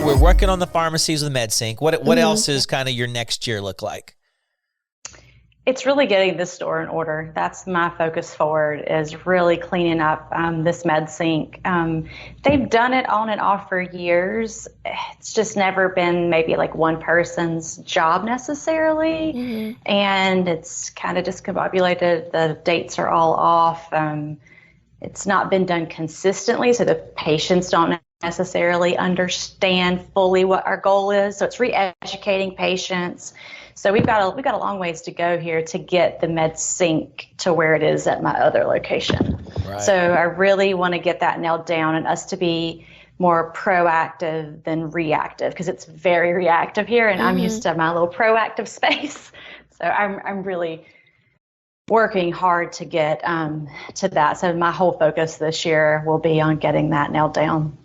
we're working on the pharmacies with MedSync. What else is kind of your next year look like? It's really getting this store in order. That's my focus forward, is really cleaning up this MedSync. They've done it on and off for years. It's just never been maybe like one person's job necessarily. And it's kind of discombobulated. The dates are all off. It's not been done consistently, so the patients don't necessarily understand fully what our goal is. So it's re-educating patients. So we've got a long ways to go here to get the MedSync to where it is at my other location. Right. So I really want to get that nailed down and us to be more proactive than reactive, because it's very reactive here, and I'm used to my little proactive space. So I'm really working hard to get to that. So my whole focus this year will be on getting that nailed down.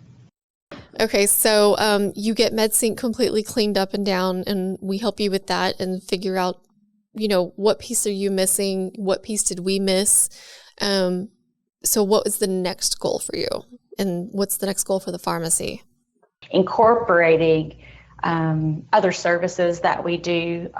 Okay, so you get MedSync completely cleaned up and down, and we help you with that and figure out, what piece are you missing? What piece did we miss? So what is the next goal for you? And what's the next goal for the pharmacy? Incorporating other services that we do,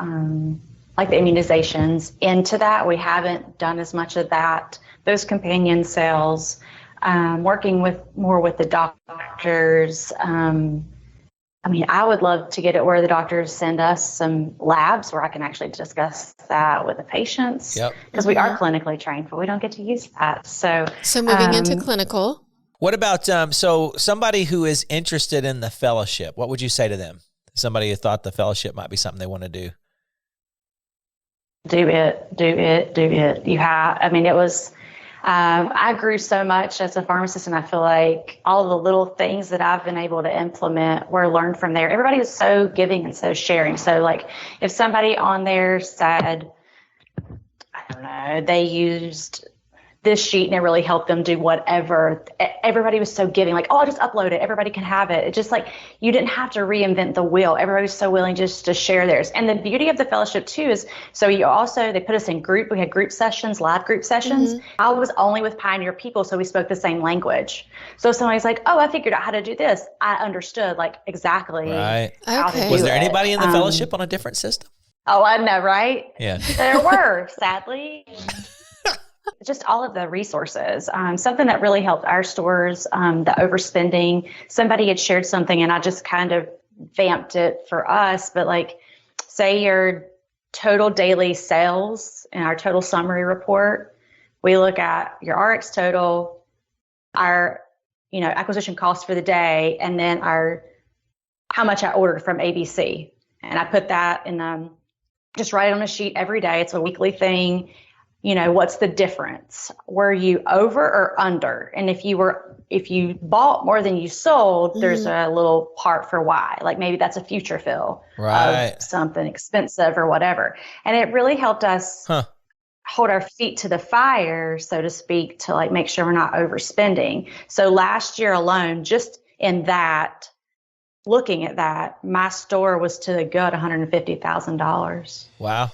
like the immunizations, into that. We haven't done as much of that. Those companion sales. Working more with the doctors. I would love to get it where the doctors send us some labs where I can actually discuss that with the patients. Yep. Because we are clinically trained, but we don't get to use that. So moving into clinical. What about, so somebody who is interested in the fellowship, what would you say to them? Somebody who thought the fellowship might be something they want to do. Do it. It was, I grew so much as a pharmacist, and I feel like all of the little things that I've been able to implement were learned from there. Everybody was so giving and so sharing. So like if somebody on there said, I don't know, they used this sheet and it really helped them do whatever, everybody was so giving, like, oh, I'll just upload it. Everybody can have it. It's just like, you didn't have to reinvent the wheel. Everybody was so willing just to share theirs. And the beauty of the fellowship too is, so they put us in group. We had group sessions, live group sessions. I was only with Pioneer people, so we spoke the same language. So if somebody's like, oh, I figured out how to do this, I understood like exactly how to do it. Was there anybody in the fellowship on a different system? Oh, I know, right? Yeah. There were, sadly. Just all of the resources. Something that really helped our stores, the overspending. Somebody had shared something and I just kind of vamped it for us. But like, say your total daily sales in our total summary report, we look at your RX total, our, acquisition costs for the day, and then how much I ordered from ABC. And I put that in, just write it on a sheet every day. It's a weekly thing. What's the difference? Were you over or under? And if you bought more than you sold, there's a little part for why. Like maybe that's a future fill of something expensive or whatever. And it really helped us hold our feet to the fire, so to speak, to like make sure we're not overspending. So last year alone, just in that, looking at that, my store was to the good $150,000. Wow.